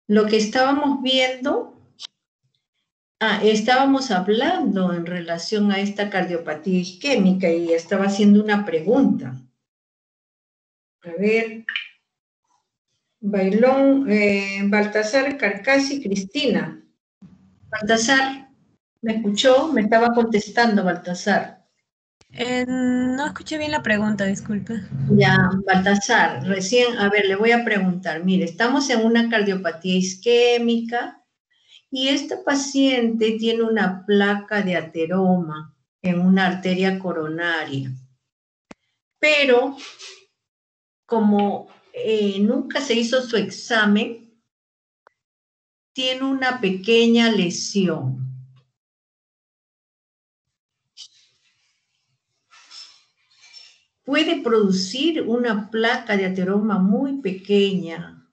Lo que estábamos viendo, estábamos hablando en relación a esta cardiopatía isquémica y estaba haciendo una pregunta. A ver, Bailón, Baltasar, Carcasi, Cristina. Baltasar, ¿me escuchó? Me estaba contestando Baltasar. No escuché bien la pregunta, disculpe. Ya, Baltasar, recién, a ver, le voy a preguntar. Mire, estamos en una cardiopatía isquémica y esta paciente tiene una placa de ateroma en una arteria coronaria. Pero, como nunca se hizo su examen, tiene una pequeña lesión. Puede producir una placa de ateroma muy pequeña.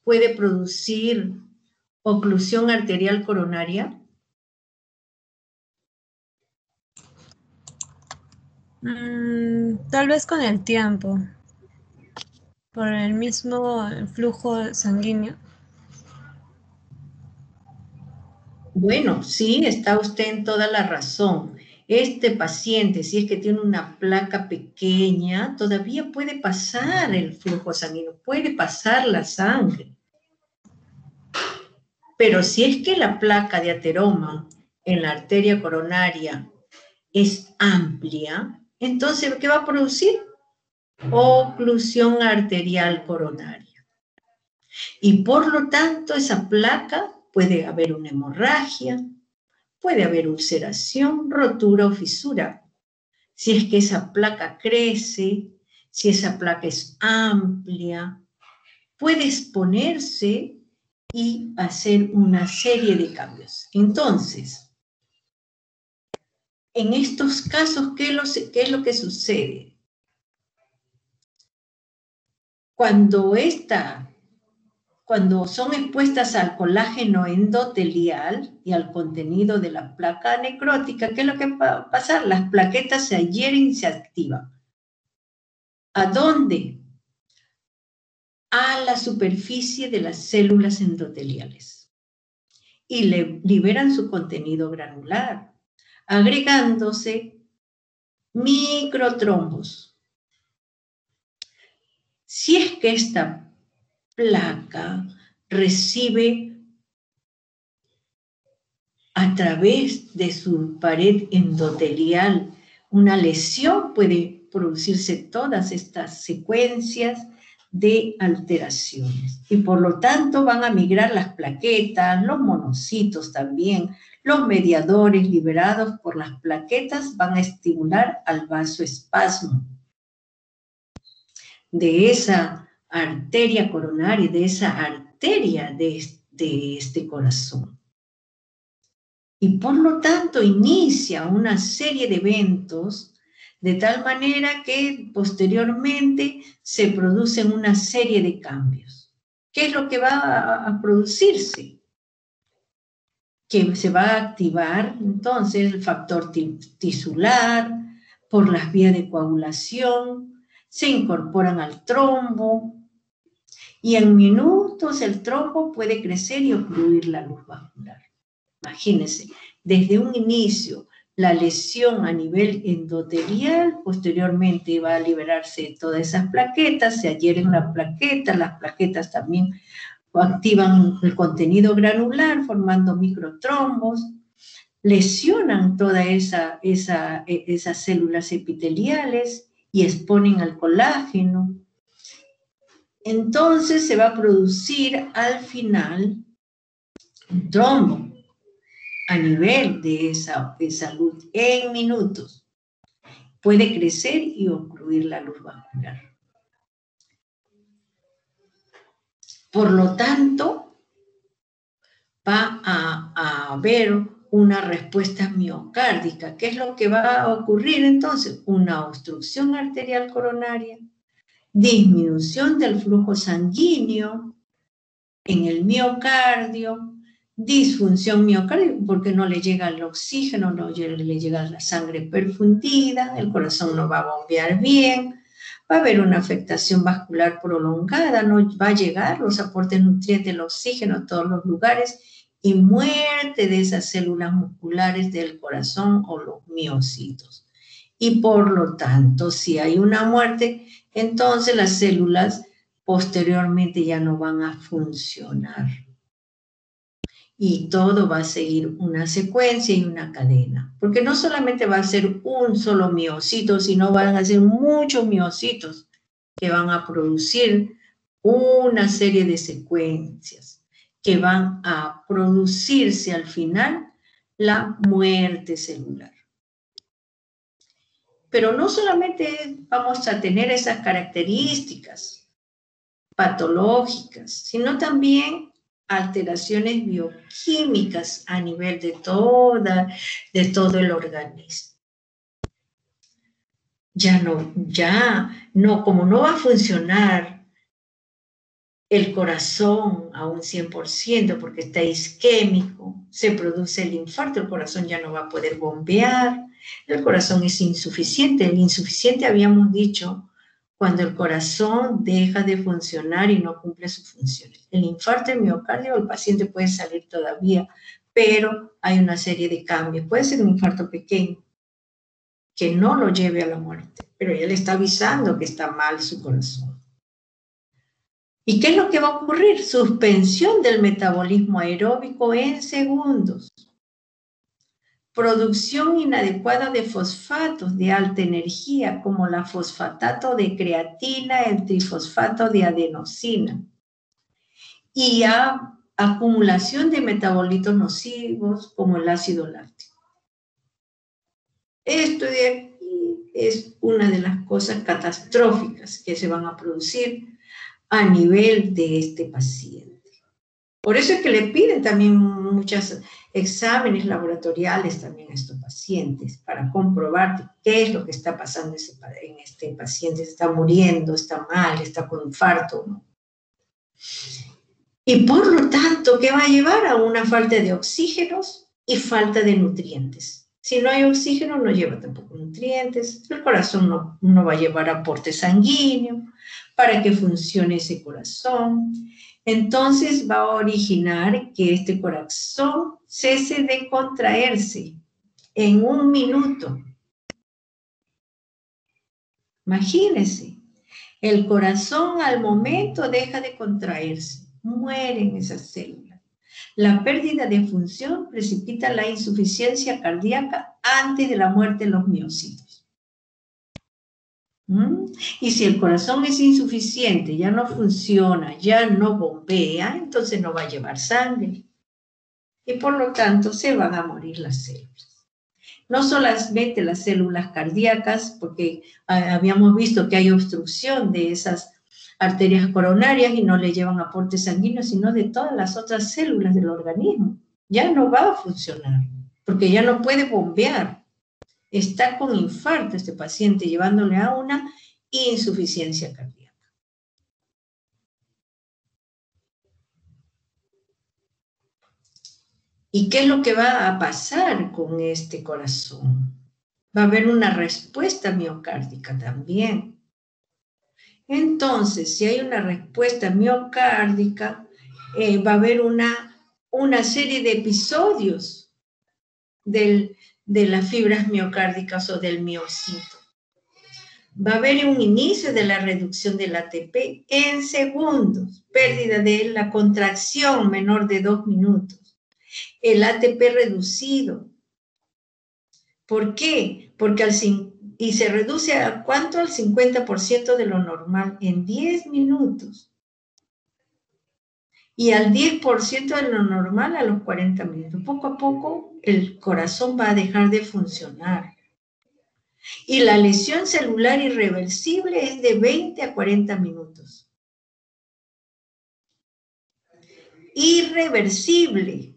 Puede producir oclusión arterial coronaria. Tal vez con el tiempo, por el mismo flujo sanguíneo. Bueno, sí, está usted en toda la razón. Este paciente, si es que tiene una placa pequeña, todavía puede pasar el flujo sanguíneo, puede pasar la sangre. Pero si es que la placa de ateroma en la arteria coronaria es amplia, entonces, ¿qué va a producir? Oclusión arterial coronaria. Y por lo tanto, esa placa puede haber una hemorragia, puede haber ulceración, rotura o fisura. Si es que esa placa crece, si esa placa es amplia, puede exponerse y hacer una serie de cambios. Entonces, en estos casos, ¿qué es lo que sucede? Cuando son expuestas al colágeno endotelial y al contenido de la placa necrótica, ¿qué es lo que va a pasar? Las plaquetas se adhieren y se activan. ¿A dónde? A la superficie de las células endoteliales. Y liberan su contenido granular, agregándose microtrombos. Si es que esta placa recibe a través de su pared endotelial una lesión, puede producirse todas estas secuencias de alteraciones. Y por lo tanto van a migrar las plaquetas, los monocitos también, los mediadores liberados por las plaquetas van a estimular al vasoespasmo de esa arteria coronaria, de esa arteria de este corazón. Y por lo tanto inicia una serie de eventos de tal manera que posteriormente se producen una serie de cambios. ¿Qué es lo que va a producirse? Que se va a activar entonces el factor tisular por las vías de coagulación, se incorporan al trombo y en minutos el trombo puede crecer y obstruir la luz vascular. Imagínense, desde un inicio, la lesión a nivel endotelial, posteriormente va a liberarse todas esas plaquetas, se adhieren las plaquetas también activan el contenido granular formando microtrombos, lesionan todas esas células epiteliales y exponen al colágeno. Entonces se va a producir al final un trombo a nivel de esa luz en minutos. Puede crecer y obstruir la luz vascular. Por lo tanto, va a haber una respuesta miocárdica. ¿Qué es lo que va a ocurrir entonces? Una obstrucción arterial coronaria, disminución del flujo sanguíneo en el miocardio, disfunción miocárdica porque no le llega el oxígeno, no le llega la sangre perfundida, el corazón no va a bombear bien, Va a haber una afectación vascular prolongada, no va a llegar los aportes nutrientes, el oxígeno a todos los lugares y muerte de esas células musculares del corazón o los miocitos. Y por lo tanto, si hay una muerte, entonces las células posteriormente ya no van a funcionar. Y todo va a seguir una secuencia y una cadena. Porque no solamente va a ser un solo miocito, sino van a ser muchos miocitos que van a producir una serie de secuencias que van a producirse al final la muerte celular. Pero no solamente vamos a tener esas características patológicas, sino también alteraciones bioquímicas a nivel de todo el organismo. Ya no, como no va a funcionar el corazón a un 100% porque está isquémico, se produce el infarto, el corazón ya no va a poder bombear, el corazón es insuficiente. El insuficiente habíamos dicho cuando el corazón deja de funcionar y no cumple sus funciones. El infarto del miocardio, el paciente puede salir todavía, pero hay una serie de cambios. Puede ser un infarto pequeño que no lo lleve a la muerte, pero ya le está avisando que está mal su corazón. ¿Y qué es lo que va a ocurrir? Suspensión del metabolismo aeróbico en segundos. Producción inadecuada de fosfatos de alta energía, como la fosfatato de creatina, el trifosfato de adenosina. Y acumulación de metabolitos nocivos, como el ácido láctico. Esto de aquí es una de las cosas catastróficas que se van a producir a nivel de este paciente. Por eso es que le piden también muchos exámenes laboratoriales también a estos pacientes para comprobar qué es lo que está pasando en este paciente. Está muriendo, está mal, está con infarto, ¿no? Y por lo tanto, ¿qué va a llevar? A una falta de oxígenos y falta de nutrientes. Si no hay oxígeno, no lleva tampoco nutrientes. El corazón no va a llevar aporte sanguíneo para que funcione ese corazón. Entonces va a originar que este corazón cese de contraerse en 1 minuto. Imagínense, el corazón al momento deja de contraerse, mueren esas células. La pérdida de función precipita la insuficiencia cardíaca antes de la muerte de los miocitos. Y si el corazón es insuficiente, ya no funciona, ya no bombea, entonces no va a llevar sangre. Y por lo tanto se van a morir las células. No solamente las células cardíacas, porque habíamos visto que hay obstrucción de esas arterias coronarias y no le llevan aporte sanguíneo, sino de todas las otras células del organismo. Ya no va a funcionar, porque ya no puede bombear. Está con infarto este paciente, llevándole a una insuficiencia cardíaca. ¿Y qué es lo que va a pasar con este corazón? Va a haber una respuesta miocárdica también. Entonces, si hay una respuesta miocárdica, va a haber una serie de episodios de las fibras miocárdicas o del miocito. Va a haber un inicio de la reducción del ATP en segundos, pérdida de la contracción menor de 2 minutos, el ATP reducido. ¿Por qué? Porque y se reduce a ¿cuánto? Al 50% de lo normal en 10 minutos. Y al 10% de lo normal a los 40 minutos. Poco a poco el corazón va a dejar de funcionar. Y la lesión celular irreversible es de 20 a 40 minutos. Irreversible.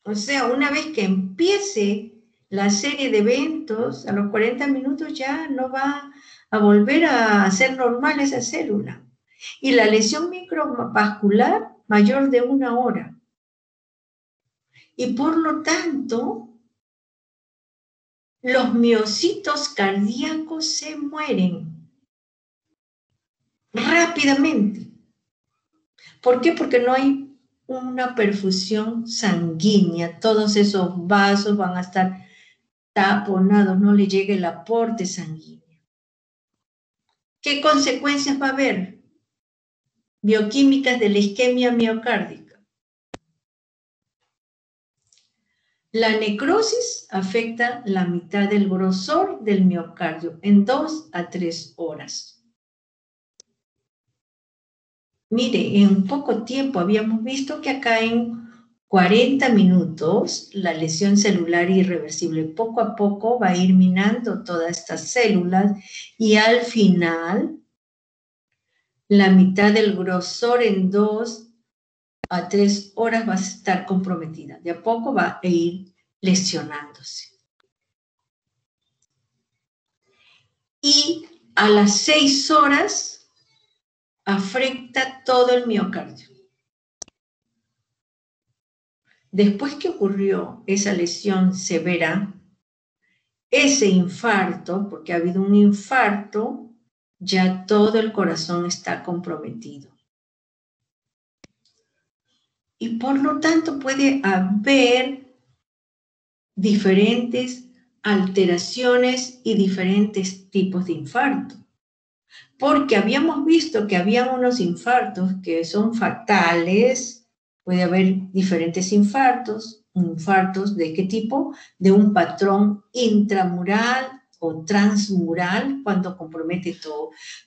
O sea, una vez que empiece la serie de eventos, a los 40 minutos ya no va a volver a ser normal esa célula. Y la lesión microvascular mayor de 1 hora. Y por lo tanto, los miocitos cardíacos se mueren. rápidamente. ¿Por qué? Porque no hay una perfusión sanguínea. Todos esos vasos van a estar taponados, no le llega el aporte sanguíneo. ¿Qué consecuencias va a haber? Bioquímicas de la isquemia miocárdica. La necrosis afecta la mitad del grosor del miocardio en 2 a 3 horas. Mire, en poco tiempo habíamos visto que acá en 40 minutos la lesión celular irreversible poco a poco va a ir minando todas estas células y al final la mitad del grosor en 2 a 3 horas va a estar comprometida. De a poco va a ir lesionándose. Y a las 6 horas afecta todo el miocardio. Después que ocurrió esa lesión severa, ese infarto, porque ha habido un infarto, ya todo el corazón está comprometido. Y por lo tanto puede haber diferentes alteraciones y diferentes tipos de infarto. Porque habíamos visto que había unos infartos que son fatales, puede haber diferentes infartos ¿de qué tipo? De un patrón intramural o transmural, cuando compromete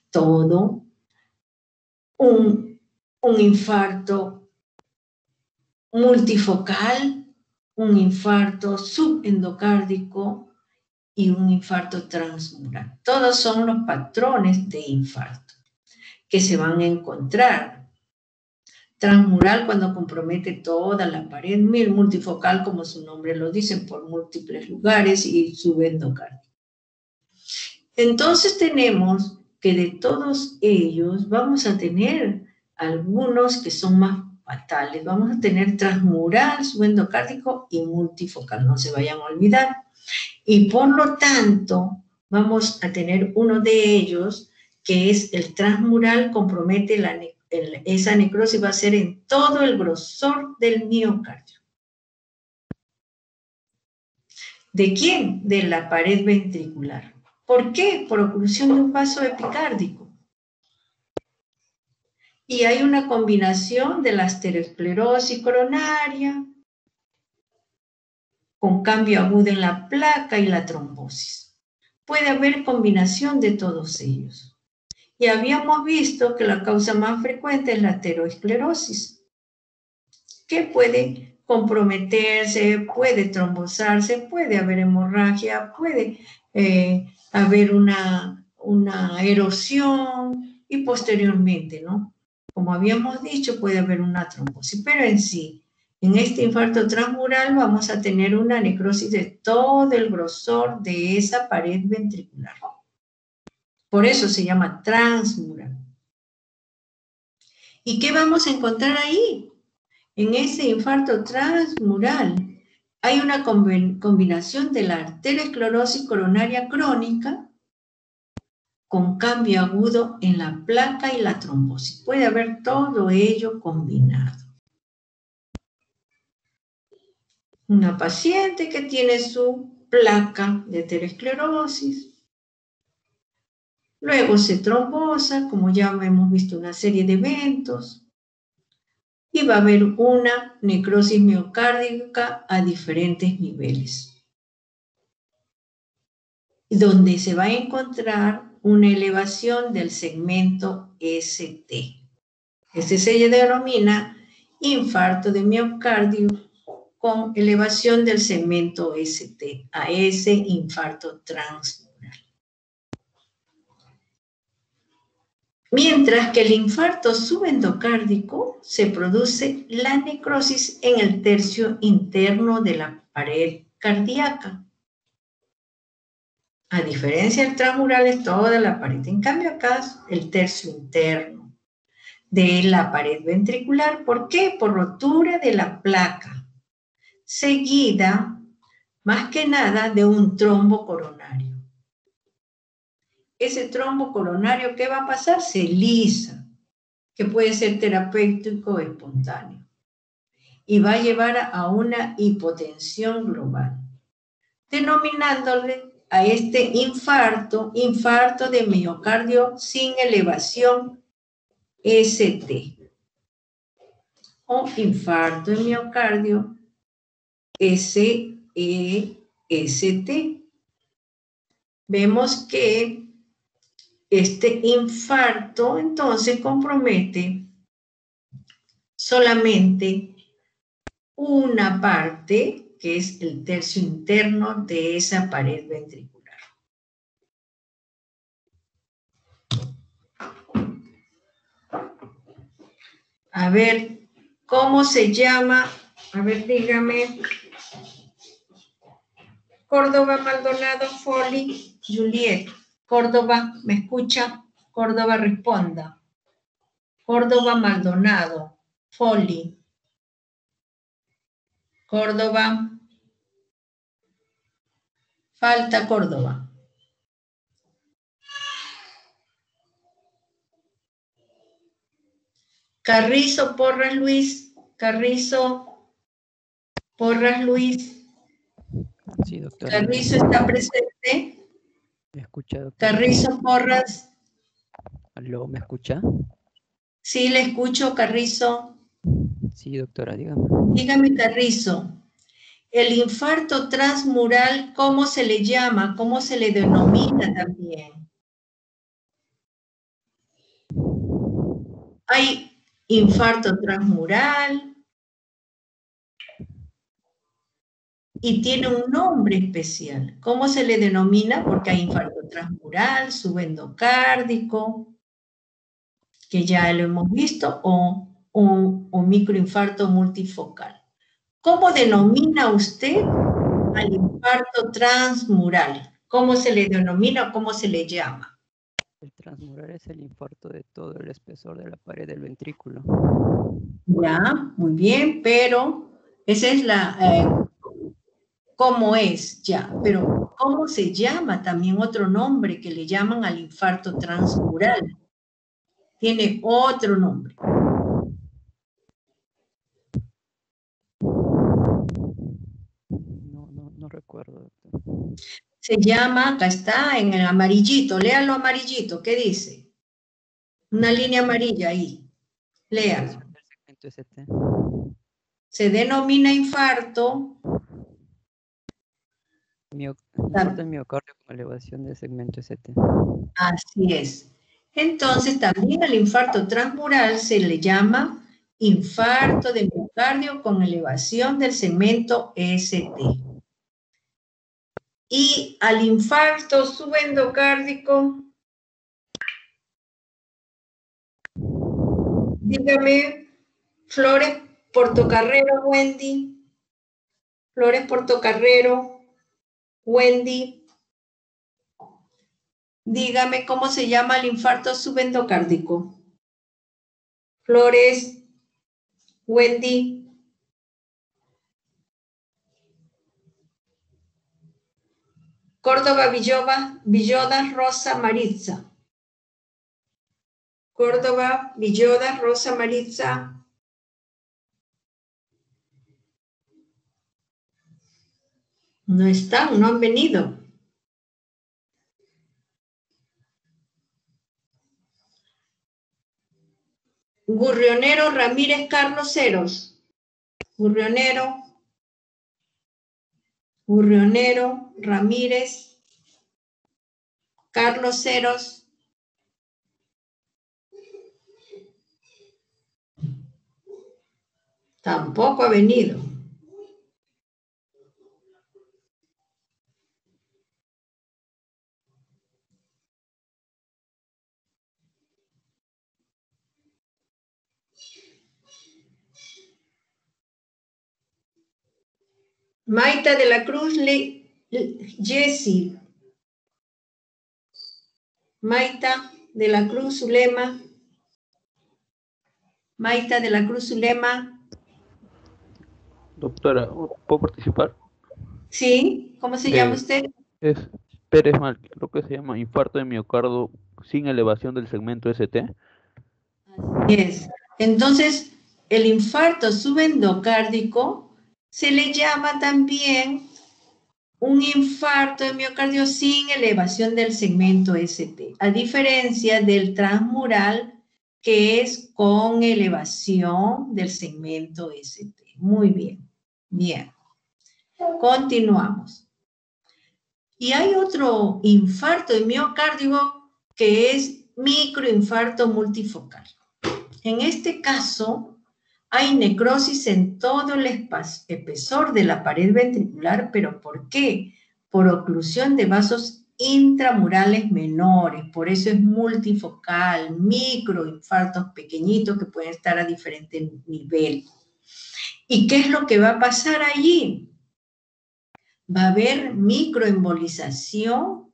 todo. Un infarto multifocal, un infarto subendocárdico y un infarto transmural. Todos son los patrones de infarto que se van a encontrar. Transmural cuando compromete toda la pared, multifocal como su nombre lo dice, por múltiples lugares, y subendocárdico. Entonces tenemos que de todos ellos vamos a tener algunos que son más fatales. Vamos a tener transmural, subendocárdico y multifocal, no se vayan a olvidar. Y por lo tanto, vamos a tener uno de ellos, que es el transmural, compromete esa necrosis, va a ser en todo el grosor del miocardio. ¿De quién? De la pared ventricular. ¿Por qué? Por oclusión de un vaso epicárdico. Y hay una combinación de la aterosclerosis coronaria con cambio agudo en la placa y la trombosis. Puede haber combinación de todos ellos. Y habíamos visto que la causa más frecuente es la aterosclerosis, que puede comprometerse, puede trombosarse, puede haber hemorragia, puede haber una erosión y posteriormente, ¿no? Como habíamos dicho, puede haber una trombosis, pero en sí, en este infarto transmural vamos a tener una necrosis de todo el grosor de esa pared ventricular. Por eso se llama transmural. ¿Y qué vamos a encontrar ahí? En ese infarto transmural hay una combinación de la arteriosclerosis coronaria crónica con cambio agudo en la placa y la trombosis. Puede haber todo ello combinado. Una paciente que tiene su placa de aterosclerosis, luego se trombosa, como ya hemos visto una serie de eventos, y va a haber una necrosis miocárdica a diferentes niveles, donde se va a encontrar una elevación del segmento ST. Este se denomina infarto de miocardio con elevación del segmento ST a ese infarto transmural. Mientras que el infarto subendocárdico se produce la necrosis en el tercio interno de la pared cardíaca. A diferencia del transmural es toda la pared. En cambio acá el tercio interno de la pared ventricular. ¿Por qué? Por rotura de la placa, seguida más que nada de un trombo coronario. ese trombo coronario, ¿qué va a pasar? Se lisa, que puede ser terapéutico o espontáneo. Y va a llevar a una hipotensión global, denominándole a este infarto de miocardio sin elevación ST, o infarto de miocardio SEST. Vemos que este infarto entonces compromete solamente una parte, que es el tercio interno de esa pared ventricular. A ver, ¿cómo se llama? A ver, dígame. Córdoba, Maldonado, Foley, Juliet. Córdoba, ¿me escucha? Córdoba, responda. Córdoba, Maldonado, Foley. Córdoba. Falta Córdoba. Carrizo, Porras, Luis. Carrizo, Porras, Luis. Sí, doctora. Carrizo está presente. ¿Me escucha, doctora? Carrizo, Porras. ¿Aló, me escucha? Sí, le escucho, Carrizo. Sí, doctora, dígame. Dígame, Carrizo. El infarto transmural, ¿cómo se le llama? ¿Cómo se le denomina también? Hay infarto transmural y tiene un nombre especial. ¿Cómo se le denomina? Porque hay infarto transmural, subendocárdico, que ya lo hemos visto, o microinfarto multifocal. ¿Cómo denomina usted al infarto transmural? ¿Cómo se le denomina o cómo se le llama? El transmural es el infarto de todo el espesor de la pared del ventrículo. Ya, muy bien, pero esa es la... ¿cómo es? Ya, pero ¿cómo se llama? También otro nombre que le llaman al infarto transmural. Tiene otro nombre. No recuerdo, doctor. Se llama, acá está, en el amarillito. Léalo amarillito, ¿qué dice? Una línea amarilla ahí. Léalo. El segmento ST. Se denomina infarto. Infarto del miocardio con elevación del segmento ST. Así es. Entonces, también al infarto transmural se le llama infarto de miocardio con elevación del segmento ST. Y al infarto subendocárdico, dígame, Flores Portocarrero, Wendy. Flores Portocarrero, Wendy. Dígame cómo se llama el infarto subendocárdico. Flores, Wendy. Córdoba, Villodas, Rosa, Maritza. Córdoba, Villodas, Rosa, Maritza. No están, no han venido. Gurrionero, Ramírez, Carlos Ceros. Gurrionero, Ramírez, Carlos Ceros. Tampoco ha venido. Maita de la Cruz, Jessie. Maita de la Cruz, Zulema. Maita de la Cruz, Zulema. Doctora, ¿puedo participar? Sí, ¿cómo se llama usted? Es Pero es mal, creo que se llama infarto de miocardio sin elevación del segmento ST. Así es. Entonces, el infarto subendocárdico se le llama también un infarto de miocardio sin elevación del segmento ST, a diferencia del transmural, que es con elevación del segmento ST. Muy bien, bien. Continuamos. Y hay otro infarto de miocardio que es microinfarto multifocal. En este caso, hay necrosis en todo el espesor de la pared ventricular, ¿pero por qué? Por oclusión de vasos intramurales menores, por eso es multifocal, microinfartos pequeñitos que pueden estar a diferente nivel. ¿Y qué es lo que va a pasar allí? Va a haber microembolización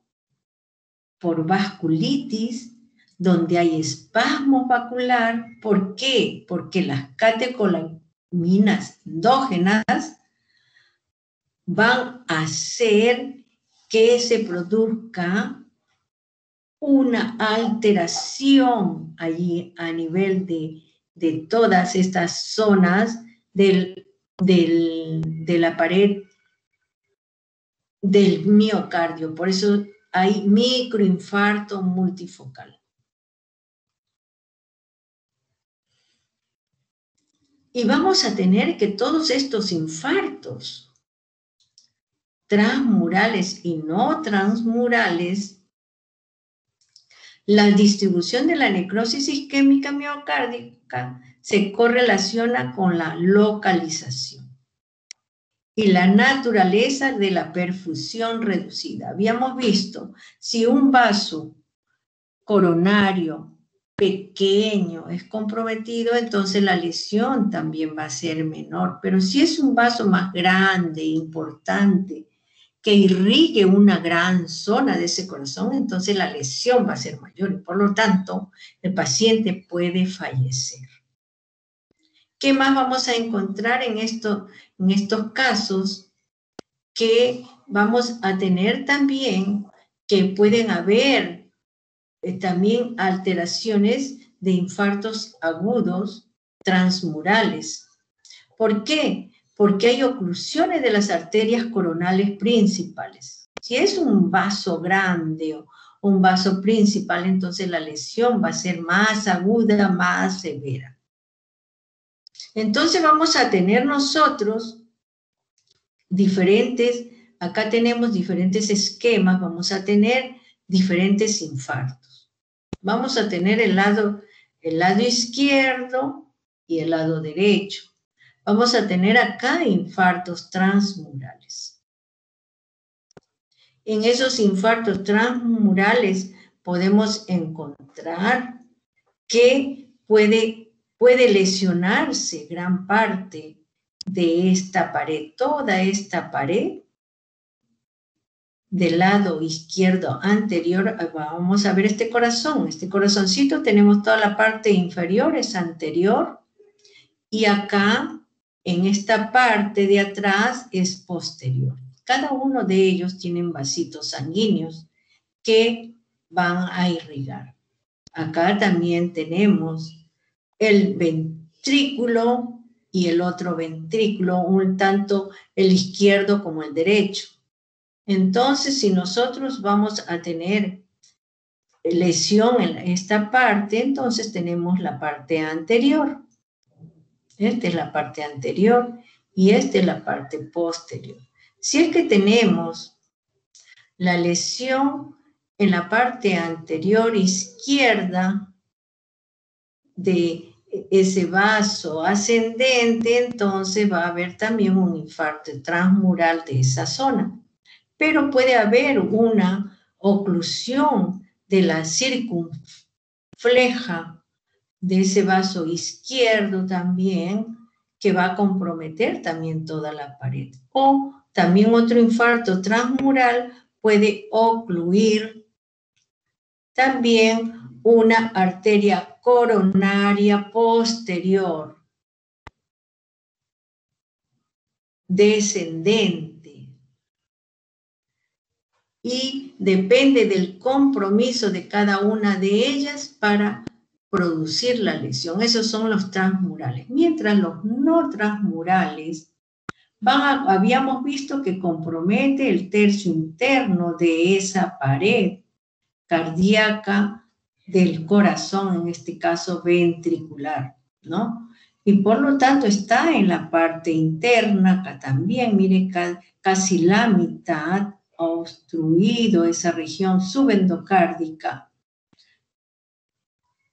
por vasculitis, donde hay espasmo vacular. ¿Por qué? Porque las catecolaminas endógenas van a hacer que se produzca una alteración allí a nivel de todas estas zonas de la pared del miocardio. Por eso hay microinfarto multifocal. Y vamos a tener que todos estos infartos transmurales y no transmurales, la distribución de la necrosis isquémica miocárdica se correlaciona con la localización y la naturaleza de la perfusión reducida. Habíamos visto, si un vaso coronario pequeño es comprometido, entonces la lesión también va a ser menor. Pero si es un vaso más grande, importante, que irrigue una gran zona de ese corazón, entonces la lesión va a ser mayor y por lo tanto el paciente puede fallecer. ¿Qué más vamos a encontrar en estos casos? Que vamos a tener también que pueden haber también alteraciones de infartos agudos transmurales. ¿Por qué? Porque hay oclusiones de las arterias coronales principales. Si es un vaso grande o un vaso principal, entonces la lesión va a ser más aguda, más severa. Entonces vamos a tener nosotros acá tenemos diferentes esquemas, vamos a tener diferentes infartos. Vamos a tener el lado izquierdo y el lado derecho. Vamos a tener acá infartos transmurales. En esos infartos transmurales podemos encontrar que puede lesionarse gran parte de esta pared, toda esta pared del lado izquierdo anterior. Vamos a ver este corazón. Este corazoncito tenemos toda la parte inferior, es anterior, y acá en esta parte de atrás es posterior. Cada uno de ellos tienen vasitos sanguíneos que van a irrigar. Acá también tenemos el ventrículo y el otro ventrículo, un tanto el izquierdo como el derecho. Entonces, si nosotros vamos a tener lesión en esta parte, entonces tenemos la parte anterior. Esta es la parte anterior y esta es la parte posterior. Si es que tenemos la lesión en la parte anterior izquierda de ese vaso ascendente, entonces va a haber también un infarto transmural de esa zona. Pero puede haber una oclusión de la circunfleja de ese vaso izquierdo también, que va a comprometer también toda la pared. O también otro infarto transmural puede ocluir también una arteria coronaria posterior descendente. y depende del compromiso de cada una de ellas para producir la lesión. Esos son los transmurales. Mientras los no transmurales habíamos visto que compromete el tercio interno de esa pared cardíaca del corazón, en este caso ventricular, ¿no? Y por lo tanto está en la parte interna, acá también, mire, casi la mitad obstruido esa región subendocárdica.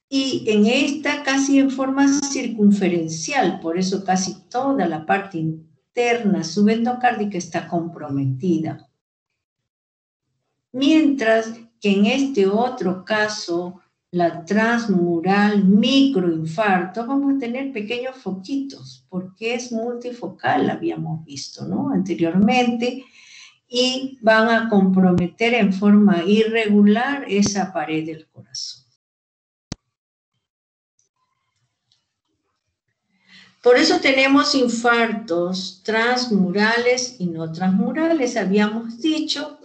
Y en esta casi en forma circunferencial, por eso casi toda la parte interna subendocárdica está comprometida. Mientras que en este otro caso, la transmural microinfarto, vamos a tener pequeños foquitos, porque es multifocal, habíamos visto, ¿no? Anteriormente, y van a comprometer en forma irregular esa pared del corazón. Por eso tenemos infartos transmurales y no transmurales. Habíamos dicho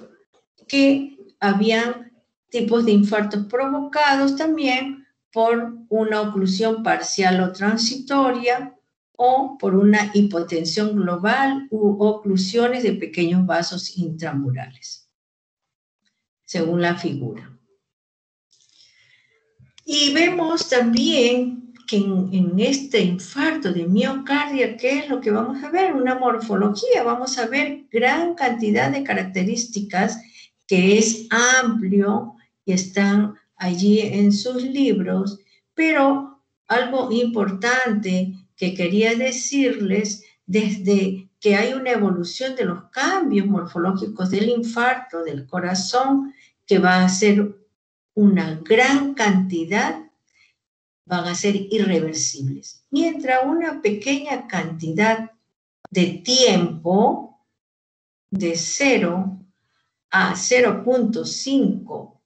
que habían tipos de infartos provocados también por una oclusión parcial o transitoria o por una hipotensión global u oclusiones de pequeños vasos intramurales, según la figura. Y vemos también que en este infarto de miocardio, ¿qué es lo que vamos a ver? Una morfología, vamos a ver gran cantidad de características que es amplio y están allí en sus libros, pero algo importante que quería decirles, desde que hay una evolución de los cambios morfológicos del infarto del corazón, que va a ser una gran cantidad, van a ser irreversibles. Mientras una pequeña cantidad de tiempo, de 0 a 0.5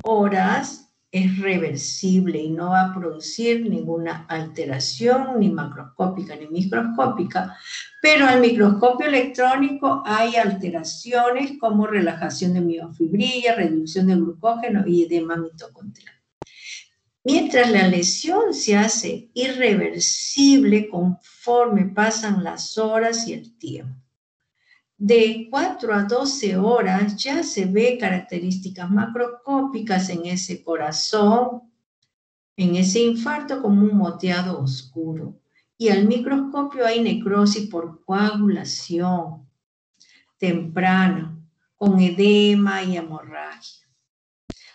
horas, es reversible y no va a producir ninguna alteración, ni macroscópica ni microscópica, pero al microscopio electrónico hay alteraciones como relajación de miofibrilla, reducción de glucógeno y edema mitocondrial. Mientras la lesión se hace irreversible conforme pasan las horas y el tiempo. De 4 a 12 horas ya se ve características macroscópicas en ese corazón, en ese infarto, como un moteado oscuro. Y al microscopio hay necrosis por coagulación temprana, con edema y hemorragia.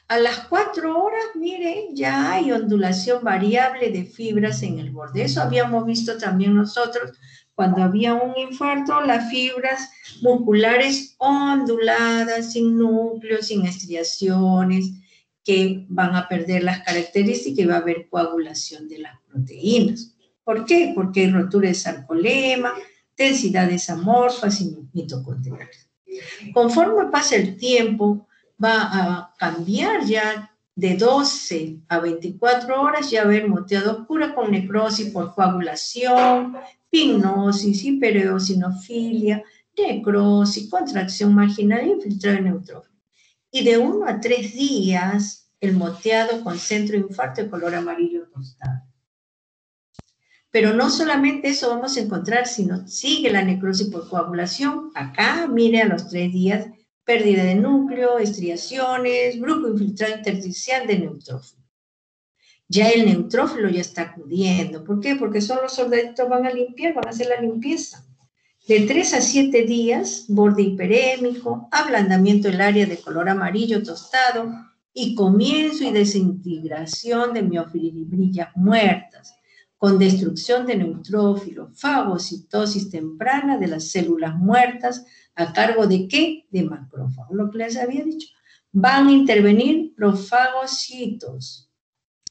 A las 4 horas, miren, ya hay ondulación variable de fibras en el borde. Eso habíamos visto también nosotros cuando había un infarto, las fibras musculares onduladas, sin núcleo, sin estriaciones, que van a perder las características y va a haber coagulación de las proteínas. ¿Por qué? Porque hay rotura de sarcolema, densidades amorfas y mitocondriales. Conforme pasa el tiempo, va a cambiar ya de 12 a 24 horas, ya va a haber moteado oscura con necrosis por coagulación, pignosis, hipereosinofilia, necrosis, contracción marginal, infiltrado en neutrófilo. Y de 1 a 3 días, el moteado con centro de infarto de color amarillo tostado. Pero no solamente eso vamos a encontrar, sino sigue la necrosis por coagulación. Acá, mire, a los 3 días, pérdida de núcleo, estriaciones, grupo infiltrado intersticial de neutrófilo. Ya el neutrófilo ya está acudiendo. ¿Por qué? Porque solo los soldaditos van a limpiar, van a hacer la limpieza. De 3 a 7 días, borde hiperémico, ablandamiento del área de color amarillo tostado y comienzo y desintegración de miofibrillas muertas, con destrucción de neutrófilo, fagocitosis temprana de las células muertas, ¿a cargo de qué? De macrófagos, lo que les había dicho. Van a intervenir profagocitos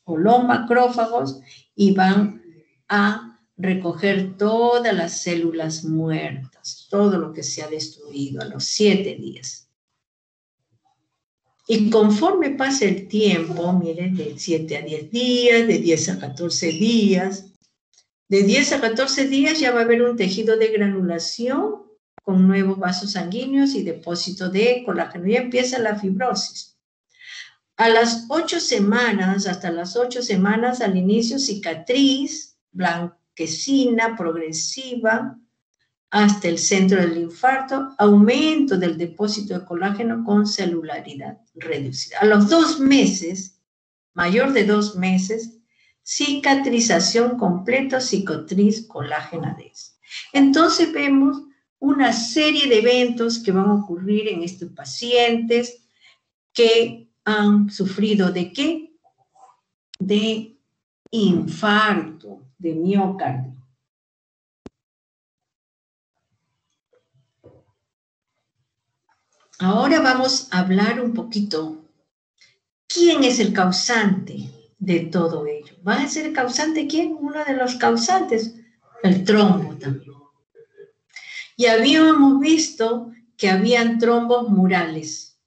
o los macrófagos y van a recoger todas las células muertas, todo lo que se ha destruido a los 7 días. Y conforme pasa el tiempo, miren, de 7 a 10 días, de 10 a 14 días, de 10 a 14 días ya va a haber un tejido de granulación con nuevos vasos sanguíneos y depósito de colágeno. Ya empieza la fibrosis. A las 8 semanas, hasta las 8 semanas, al inicio cicatriz, blanquecina, progresiva, hasta el centro del infarto, aumento del depósito de colágeno con celularidad reducida. A los 2 meses, mayor de 2 meses, cicatrización completa, cicatriz colágena DS. Entonces vemos una serie de eventos que van a ocurrir en estos pacientes que han sufrido ¿de qué? De infarto, de miocardio. Ahora vamos a hablar un poquito. ¿Quién es el causante de todo ello? ¿Va a ser el causante quién? Uno de los causantes, el trombo también. Y habíamos visto que habían trombos murales.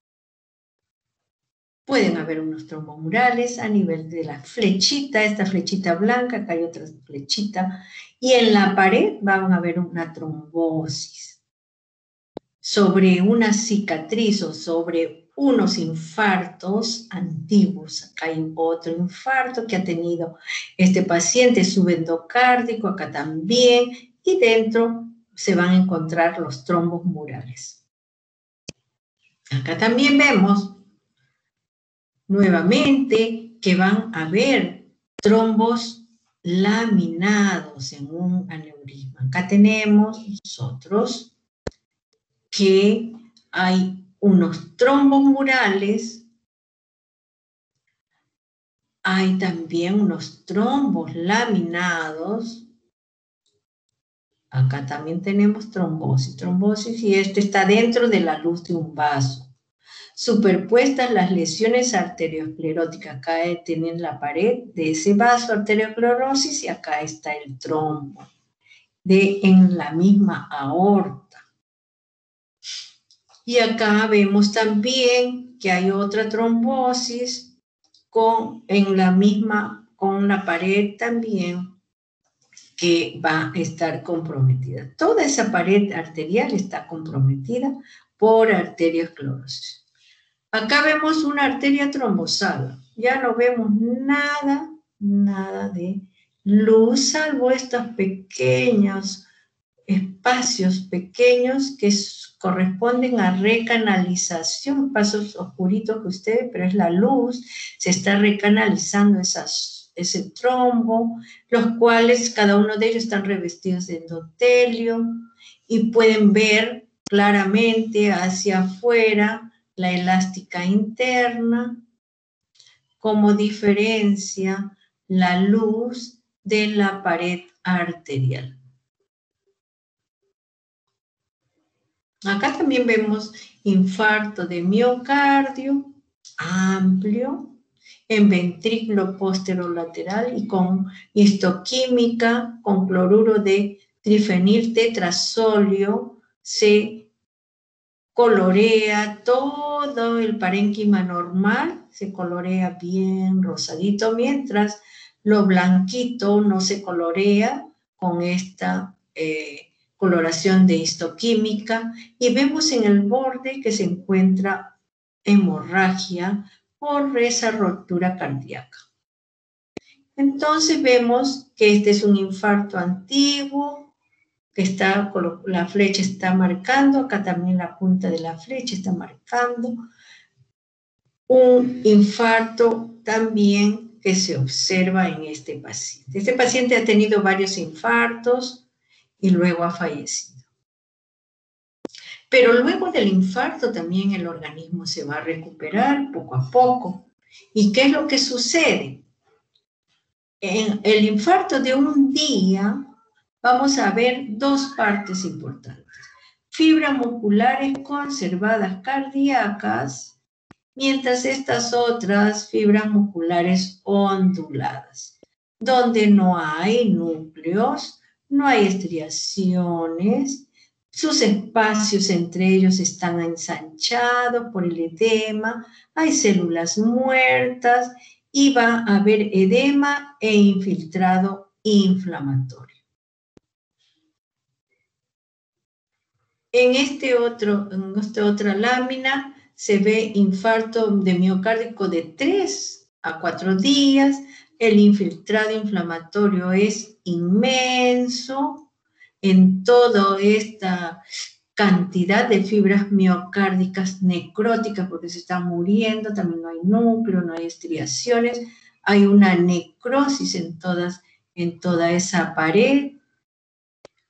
Pueden haber unos trombos murales a nivel de la flechita, esta flechita blanca, acá hay otra flechita, y en la pared van a ver una trombosis. Sobre una cicatriz o sobre unos infartos antiguos. Acá hay otro infarto que ha tenido este paciente subendocárdico, acá también, y dentro se van a encontrar los trombos murales. Acá también vemos nuevamente que van a haber trombos laminados en un aneurisma. Acá tenemos nosotros que hay unos trombos murales, hay también unos trombos laminados. Acá también tenemos trombosis, y este está dentro de la luz de un vaso. Superpuestas las lesiones arterioscleróticas. Acá tienen la pared de ese vaso, arteriosclerosis, y acá está el trombo en la misma aorta. Y acá vemos también que hay otra trombosis con la pared también que va a estar comprometida. Toda esa pared arterial está comprometida por arteriosclerosis. Acá vemos una arteria trombosada. Ya no vemos nada de luz, salvo estos pequeños espacios pequeños que corresponden a recanalización, pasos oscuritos que ustedes, pero es la luz, se está recanalizando ese trombo, los cuales cada uno de ellos están revestidos de endotelio y pueden ver claramente hacia afuera la elástica interna, como diferencia la luz de la pared arterial. Acá también vemos infarto de miocardio amplio en ventrículo posterolateral y con histoquímica con cloruro de trifenil tetrazolio. Se colorea todo el parénquima normal, se colorea bien rosadito, mientras lo blanquito no se colorea con esta coloración de histoquímica, y vemos en el borde que se encuentra hemorragia por esa ruptura cardíaca. Entonces vemos que este es un infarto antiguo, que la flecha está marcando, acá también la punta de la flecha está marcando, un infarto también que se observa en este paciente. Este paciente ha tenido varios infartos y luego ha fallecido. Pero luego del infarto también el organismo se va a recuperar poco a poco. ¿Y qué es lo que sucede? En el infarto de un día vamos a ver dos partes importantes. Fibras musculares conservadas cardíacas, mientras estas otras fibras musculares onduladas, donde no hay núcleos, no hay estriaciones, sus espacios entre ellos están ensanchados por el edema, hay células muertas y va a haber edema e infiltrado inflamatorio. En esta otra lámina se ve infarto de miocárdico de 3 a 4 días. El infiltrado inflamatorio es inmenso en toda esta cantidad de fibras miocárdicas necróticas, porque se están muriendo, también no hay núcleo, no hay estriaciones, hay una necrosis en toda esa pared,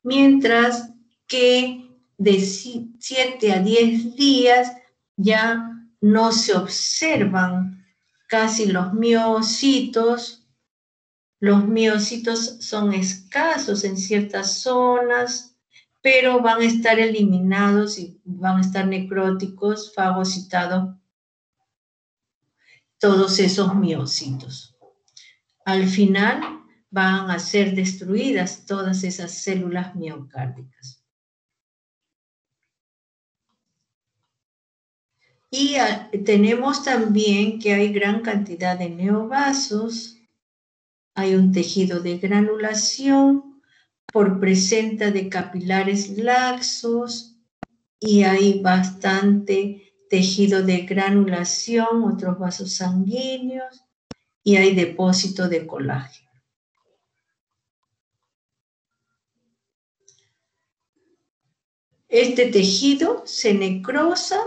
mientras que de 7 a 10 días ya no se observan casi los miocitos. Los miocitos son escasos en ciertas zonas, pero van a estar eliminados y van a estar necróticos, fagocitados, todos esos miocitos. Al final van a ser destruidas todas esas células miocárdicas. Y tenemos también que hay gran cantidad de neovasos, hay un tejido de granulación por presencia de capilares laxos y hay bastante tejido de granulación, otros vasos sanguíneos y hay depósito de colágeno. Este tejido se necrosa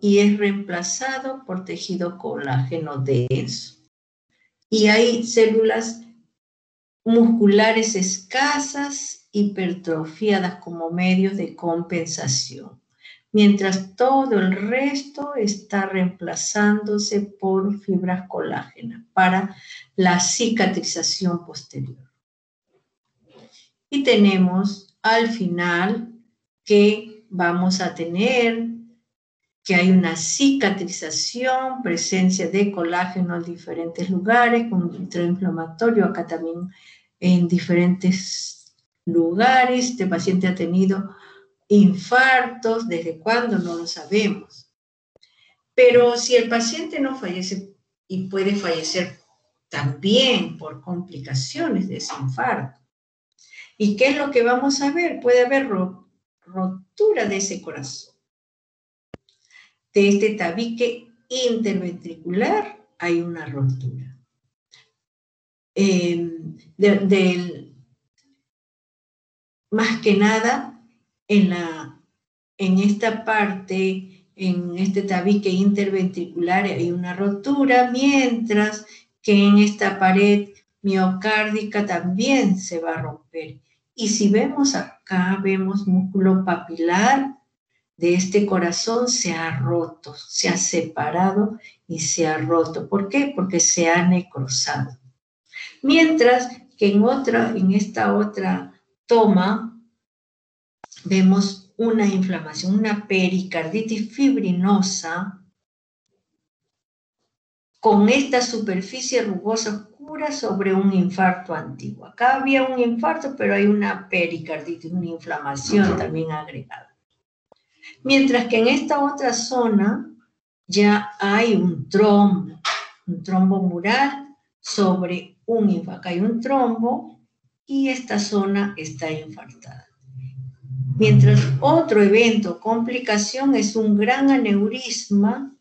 y es reemplazado por tejido colágeno denso. Y hay células musculares escasas, hipertrofiadas como medios de compensación, mientras todo el resto está reemplazándose por fibras colágenas para la cicatrización posterior. Y tenemos al final que vamos a tener que hay una cicatrización, presencia de colágeno en diferentes lugares, con un intrainflamatorio acá también en diferentes lugares. Este paciente ha tenido infartos, ¿desde cuándo? No lo sabemos. Pero si el paciente no fallece, y puede fallecer también por complicaciones de ese infarto. ¿Y qué es lo que vamos a ver? Puede haber rotura de ese corazón. De este tabique interventricular hay una rotura. Más que nada, en esta parte, en este tabique interventricular hay una rotura, mientras que en esta pared miocárdica también se va a romper. Y si vemos acá, vemos músculo papilar de este corazón se ha roto, se ha separado y se ha roto. ¿Por qué? Porque se ha necrosado. Mientras que en esta otra toma vemos una inflamación, una pericarditis fibrinosa con esta superficie rugosa oscura sobre un infarto antiguo. Acá había un infarto, pero hay una pericarditis, una inflamación también agregada. Mientras que en esta otra zona ya hay un trombo mural sobre un infarto. Acá hay un trombo y esta zona está infartada. Mientras otro evento, complicación, es un gran aneurisma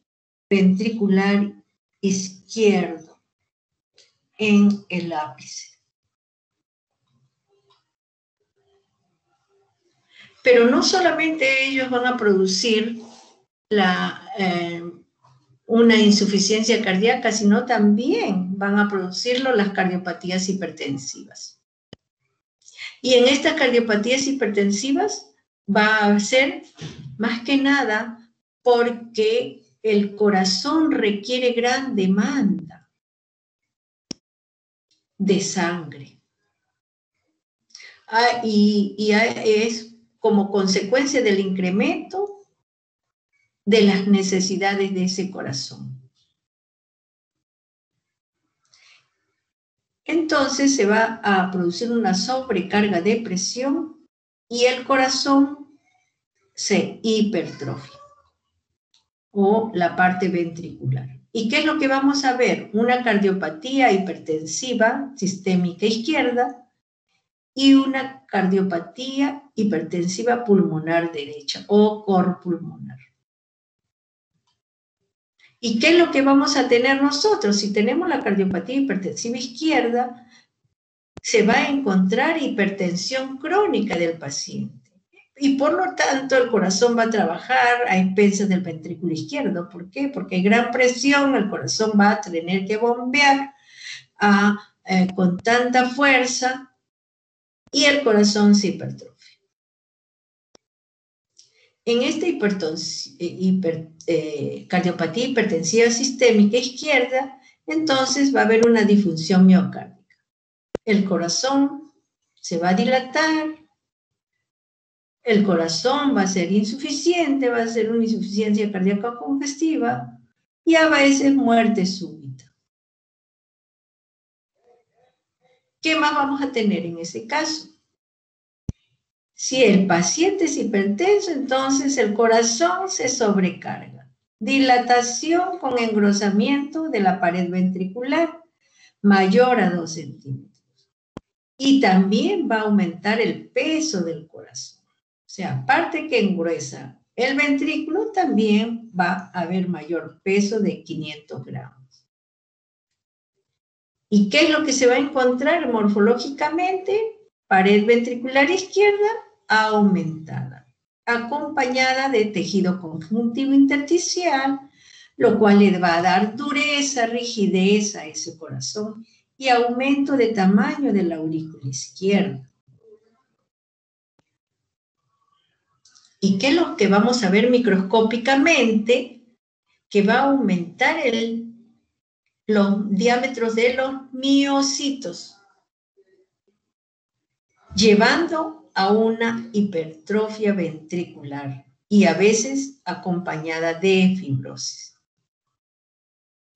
ventricular izquierdo en el ápice. Pero no solamente ellos van a producir una insuficiencia cardíaca, sino también van a producirlo las cardiopatías hipertensivas. Y en estas cardiopatías hipertensivas va a ser más que nada porque el corazón requiere gran demanda de sangre. Es como consecuencia del incremento de las necesidades de ese corazón. Entonces se va a producir una sobrecarga de presión y el corazón se hipertrofia o la parte ventricular. ¿Y qué es lo que vamos a ver? Una cardiopatía hipertensiva sistémica izquierda y una cardiopatía hipertensiva pulmonar derecha o cor pulmonar. ¿Y qué es lo que vamos a tener nosotros? Si tenemos la cardiopatía hipertensiva izquierda, se va a encontrar hipertensión crónica del paciente. Y por lo tanto el corazón va a trabajar a expensas del ventrículo izquierdo. ¿Por qué? Porque hay gran presión, el corazón va a tener que bombear con tanta fuerza y el corazón se hipertrofia. En esta cardiopatía hipertensiva sistémica izquierda, entonces va a haber una disfunción miocárdica. El corazón se va a dilatar, el corazón va a ser insuficiente, va a ser una insuficiencia cardíaca congestiva y a veces muerte súbita. ¿Qué más vamos a tener en ese caso? Si el paciente es hipertenso, entonces el corazón se sobrecarga. Dilatación con engrosamiento de la pared ventricular mayor a 2 centímetros. Y también va a aumentar el peso del corazón. O sea, aparte que engruesa el ventrículo, también va a haber mayor peso de 500 gramos. ¿Y qué es lo que se va a encontrar morfológicamente? Pared ventricular izquierda aumentada, acompañada de tejido conjuntivo intersticial, lo cual le va a dar dureza, rigidez a ese corazón y aumento de tamaño de la aurícula izquierda. ¿Y qué es lo que vamos a ver microscópicamente? Que va a aumentar los diámetros de los miocitos, llevando a una hipertrofia ventricular y a veces acompañada de fibrosis.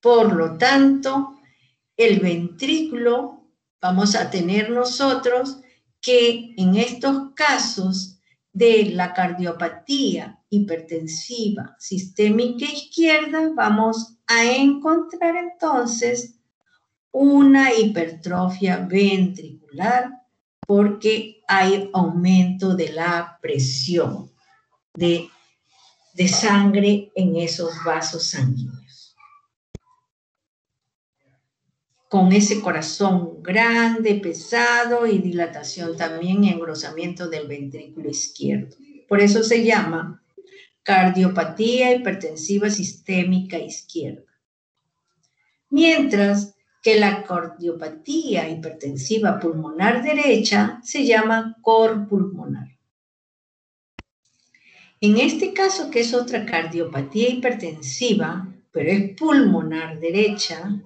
Por lo tanto, el ventrículo vamos a tener nosotros que en estos casos de la cardiopatía hipertensiva sistémica izquierda vamos a encontrar entonces una hipertrofia ventricular porque hay aumento de la presión de sangre en esos vasos sanguíneos. Con ese corazón grande, pesado y dilatación también y engrosamiento del ventrículo izquierdo. Por eso se llama cardiopatía hipertensiva sistémica izquierda. Mientras que la cardiopatía hipertensiva pulmonar derecha se llama cor pulmonar. En este caso, que es otra cardiopatía hipertensiva, pero es pulmonar derecha,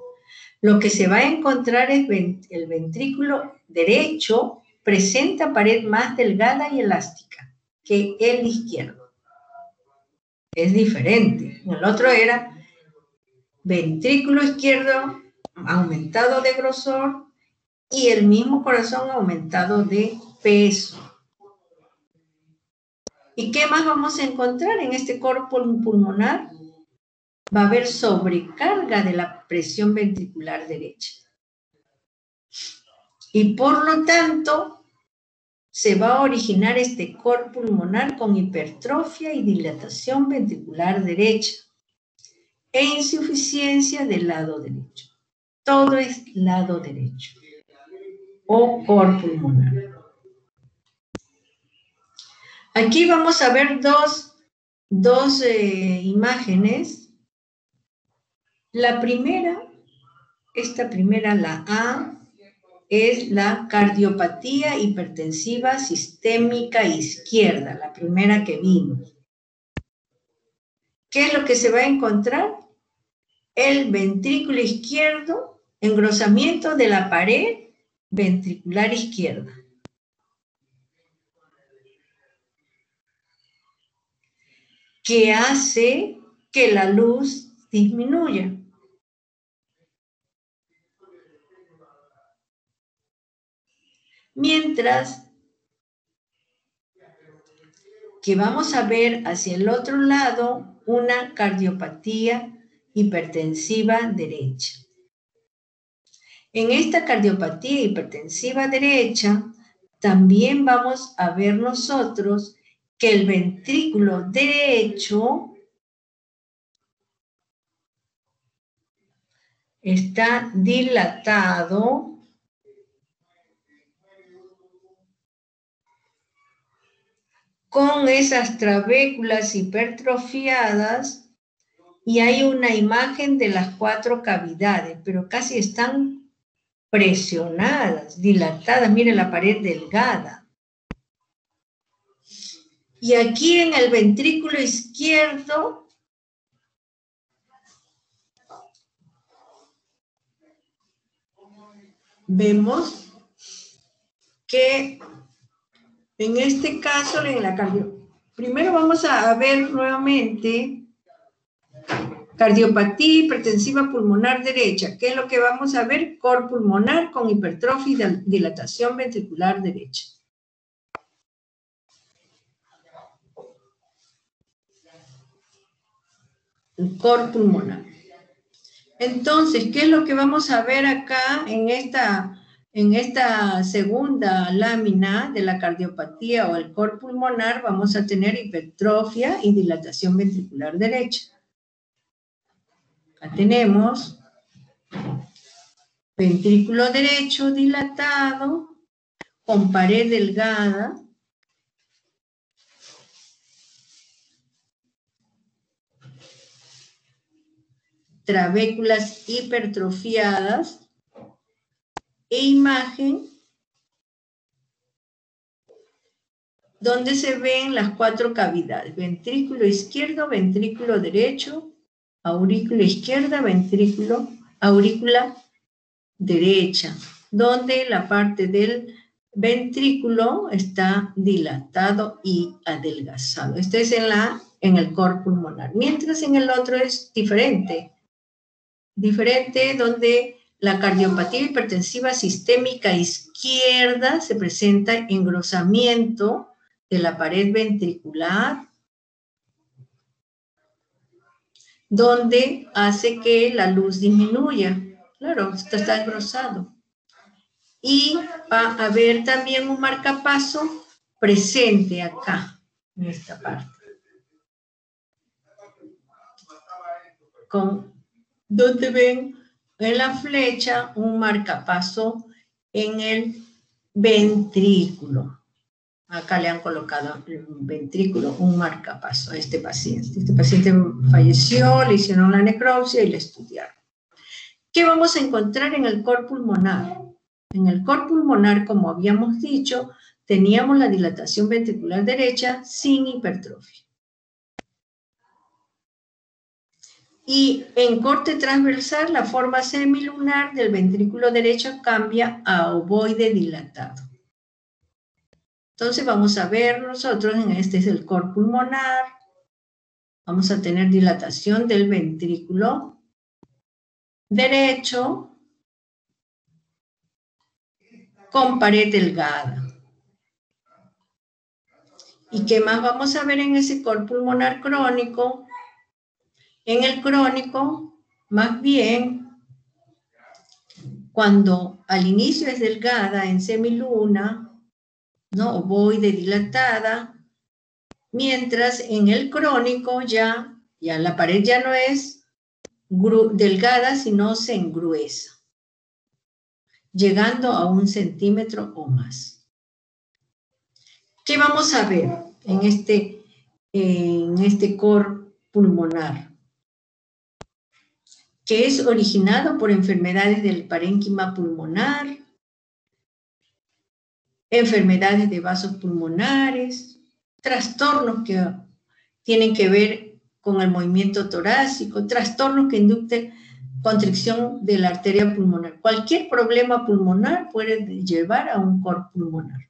lo que se va a encontrar es el ventrículo derecho presenta pared más delgada y elástica que el izquierdo. Es diferente. El otro era ventrículo izquierdo aumentado de grosor y el mismo corazón aumentado de peso. ¿Y qué más vamos a encontrar en este cuerpo pulmonar? Va a haber sobrecarga de la presión ventricular derecha. Y por lo tanto, se va a originar este cor pulmonar con hipertrofia y dilatación ventricular derecha e insuficiencia del lado derecho. Todo es lado derecho o cor pulmonar. Aquí vamos a ver dos imágenes. La primera, esta primera, la A, es la cardiopatía hipertensiva sistémica izquierda, la primera que vimos. ¿Qué es lo que se va a encontrar? El ventrículo izquierdo, engrosamiento de la pared ventricular izquierda. Que hace que la luz disminuya. Mientras que vamos a ver hacia el otro lado una cardiopatía hipertensiva derecha. En esta cardiopatía hipertensiva derecha también vamos a ver nosotros que el ventrículo derecho está dilatado con esas trabéculas hipertrofiadas y hay una imagen de las 4 cavidades, pero casi están presionadas, dilatadas. Miren la pared delgada. Y aquí en el ventrículo izquierdo vemos que en este caso, en la primero vamos a ver nuevamente cardiopatía hipertensiva pulmonar derecha. ¿Qué es lo que vamos a ver? Cor pulmonar con hipertrofia y dilatación ventricular derecha. El cor pulmonar. Entonces, ¿qué es lo que vamos a ver acá en esta segunda lámina de la cardiopatía o el cor pulmonar? Vamos a tener hipertrofia y dilatación ventricular derecha. Acá tenemos ventrículo derecho dilatado con pared delgada. Trabéculas hipertrofiadas e imagen donde se ven las 4 cavidades, ventrículo izquierdo, ventrículo derecho, aurícula izquierda, aurícula derecha, donde la parte del ventrículo está dilatado y adelgazado. Este es en el cor pulmonar, mientras en el otro es diferente donde la cardiopatía hipertensiva sistémica izquierda se presenta engrosamiento de la pared ventricular, donde hace que la luz disminuya. Claro, esto está engrosado. Y va a haber también un marcapaso presente acá, en esta parte. Donde ven en la flecha un marcapaso en el ventrículo. Acá le han colocado en el ventrículo un marcapaso a este paciente. Este paciente falleció, le hicieron la necropsia y le estudiaron. ¿Qué vamos a encontrar en el cor pulmonar? En el cor pulmonar, como habíamos dicho, teníamos la dilatación ventricular derecha sin hipertrofia. Y en corte transversal, la forma semilunar del ventrículo derecho cambia a ovoide dilatado. Entonces vamos a ver nosotros, este es el cor pulmonar, vamos a tener dilatación del ventrículo derecho con pared delgada. ¿Y qué más vamos a ver en ese cor pulmonar crónico? En el crónico, más bien, cuando al inicio es delgada en semiluna, ¿no? Ovoide dilatada, mientras en el crónico ya la pared ya no es delgada, sino se engruesa, llegando a 1 centímetro o más. ¿Qué vamos a ver en este cor pulmonar? Que es originado por enfermedades del parénquima pulmonar, enfermedades de vasos pulmonares, trastornos que tienen que ver con el movimiento torácico, trastornos que inducen constricción de la arteria pulmonar. Cualquier problema pulmonar puede llevar a un cor pulmonar.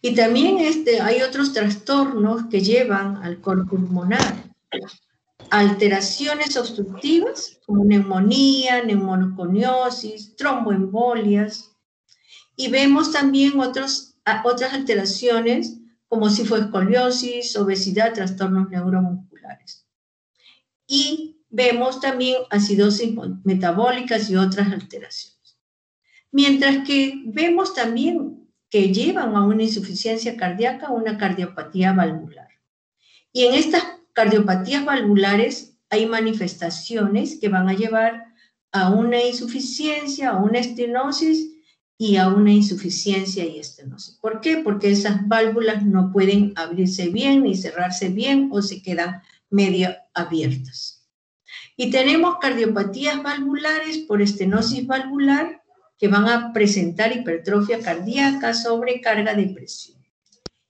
Y también hay otros trastornos que llevan al cor pulmonar. Alteraciones obstructivas como neumonía, neumoconiosis, tromboembolias. Y vemos también otras alteraciones como escoliosis, obesidad, trastornos neuromusculares. Y vemos también acidosis metabólicas y otras alteraciones. Mientras que vemos también que llevan a una insuficiencia cardíaca, una cardiopatía valvular. Y en estas cardiopatías valvulares hay manifestaciones que van a llevar a una insuficiencia, a una estenosis y a una insuficiencia y estenosis. ¿Por qué? Porque esas válvulas no pueden abrirse bien ni cerrarse bien o se quedan medio abiertas. Y tenemos cardiopatías valvulares por estenosis valvular que van a presentar hipertrofia cardíaca, sobrecarga de presión.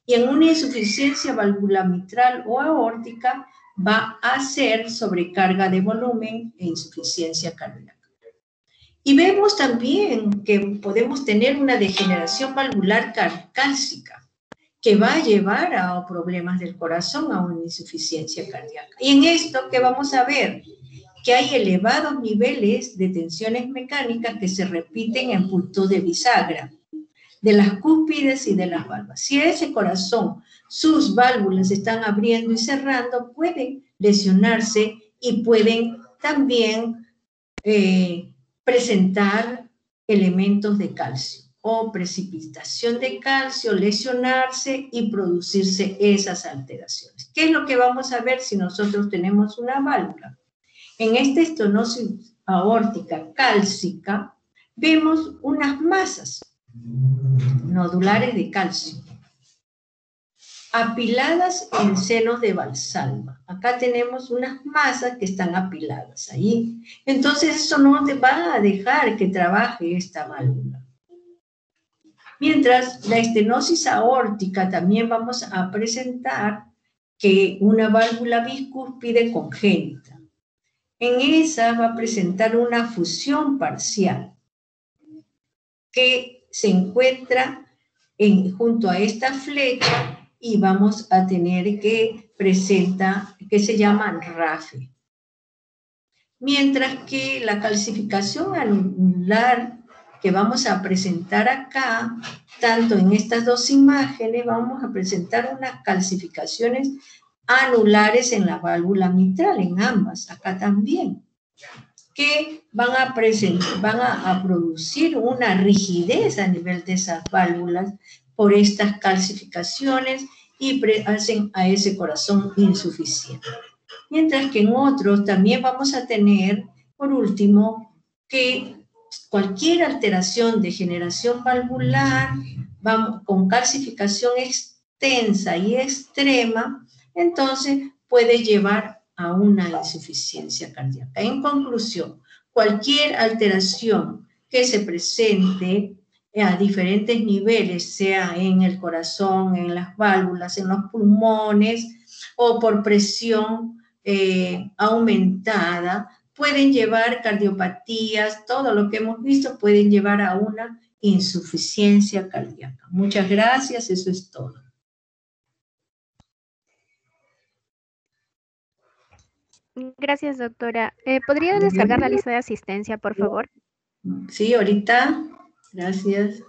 Y en una insuficiencia valvular mitral o aórtica va a ser sobrecarga de volumen e insuficiencia cardíaca. Y vemos también que podemos tener una degeneración valvular cálcica que va a llevar a problemas del corazón, a una insuficiencia cardíaca. Y en esto, ¿qué vamos a ver? Que hay elevados niveles de tensiones mecánicas que se repiten en puntos de bisagra de las cúspides y de las valvas. Si ese corazón, sus válvulas están abriendo y cerrando, pueden lesionarse y pueden también presentar elementos de calcio o precipitación de calcio, lesionarse y producirse esas alteraciones. ¿Qué es lo que vamos a ver si nosotros tenemos una válvula? En esta estenosis aórtica cálcica vemos unas masas nodulares de calcio apiladas en senos de Valsalva. Acá tenemos unas masas que están apiladas ahí. Entonces eso no te va a dejar que trabaje esta válvula. Mientras la estenosis aórtica también vamos a presentar que una válvula bicúspide congénita. En esa va a presentar una fusión parcial que se encuentra junto a esta flecha y vamos a tener que se llama RAFE. Mientras que la calcificación anular que vamos a presentar acá, tanto en estas dos imágenes, vamos a presentar unas calcificaciones anulares en la válvula mitral, en ambas, acá también, que van a producir una rigidez a nivel de esas válvulas por estas calcificaciones y hacen a ese corazón insuficiente. Mientras que en otros también vamos a tener, por último, que cualquier alteración de generación valvular con calcificación extensa y extrema, entonces puede llevar a una insuficiencia cardíaca. En conclusión, cualquier alteración que se presente a diferentes niveles, sea en el corazón, en las válvulas, en los pulmones o por presión aumentada, pueden llevar cardiopatías, todo lo que hemos visto pueden llevar a una insuficiencia cardíaca. Muchas gracias, eso es todo. Gracias, doctora. ¿Podría descargar la lista de asistencia, por favor? Sí, ahorita. Gracias.